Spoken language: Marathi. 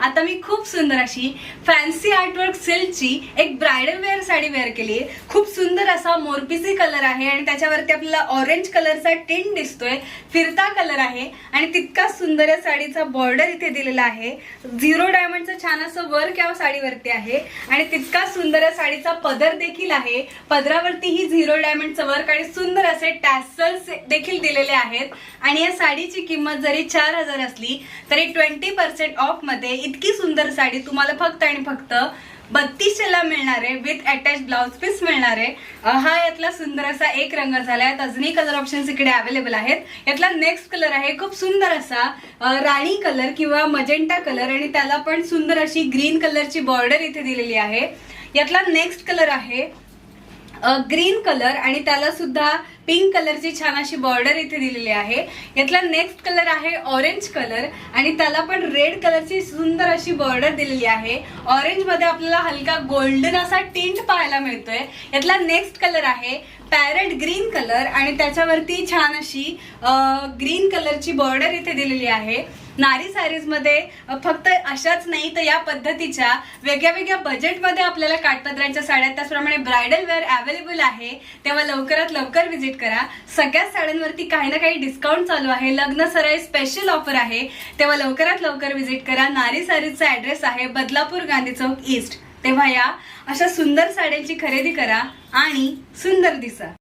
आता मी खूप सुंदर अशी फॅन्सी आर्टवर्क सिल्कची एक ब्रायडल वेअर साडी वेअर केली आहे। खूप सुंदर असा मोरपिसी कलर आहे आणि त्याच्यावरती आपल्याला ऑरेंज कलरचा टिंट दिसतोय, फिरता कलर आहे आणि तितका सुंदर या साडीचा बॉर्डर इथे दिलेला आहे। झिरो डायमंडचं छान असं वर्क या साडीवरती आहे आणि तितका सुंदर या साडीचा पदर देखील आहे। पदरावरती ही झिरो डायमंडचं वर्क आणि सुंदर असे टॅसल्स देखील दिलेले आहेत आणि या साडीची किंमत जरी 4000 असली तरी 20% ऑफ मध्ये इतकी सुंदर साडी तुम्हाला फक्त आणि फक्त 3200 ला मिळणार आहे विथ अटॅच ब्लाउज पीस मिळणार आहे। हा यातला सुंदर असा एक रंग झालाय। अजूनही कलर ऑप्शन्स इकडे अवेलेबल आहेत। यातला नेक्स्ट कलर आहे खूप सुंदर असा राणी कलर किंवा मजेंटा कलर आणि त्याला पण सुंदर अशी ग्रीन कलरची बॉर्डर इथे दिलेली आहे। यातला नेक्स्ट कलर आहे ग्रीन कलर आणि त्याला सुद्धा पिंक कलरची छान अशी बॉर्डर इथे दिलेली आहे। यातला नेक्स्ट कलर आहे ऑरेंज कलर आणि त्याला पण रेड कलरची सुंदर अशी बॉर्डर दिलेली आहे। ऑरेंज मध्ये आपल्याला हलका गोल्डन असा टिंट पाहायला मिळतोय। यातला नेक्स्ट कलर आहे पॅरेट ग्रीन कलर आणि त्याच्यावरती छान अशी ग्रीन कलरची बॉर्डर इथे दिलेली आहे। नारी सारीज मध्ये फक्त अशाच नाही तर या पद्धतीच्या वेगळ्या वेगळ्या बजेटमध्ये आपल्याला काठपदरांच्या साड्या त्याचप्रमाणे ब्रायडल वेअर अवेलेबल आहे। तेव्हा लवकरात लवकर विजिट करा। सगळ्या साड्यांवरती काही ना काही डिस्काउंट चालू आहे। लग्न सराई स्पेशल ऑफर आहे। तेव्हा लवकरात लवकर विजिट करा। नारी सारीजचा ऍड्रेस आहे बदलापूर गांधी चौक ईस्ट। तेव्हा या अशा सुंदर साड्यांची खरेदी करा आणि सुंदर दिसा।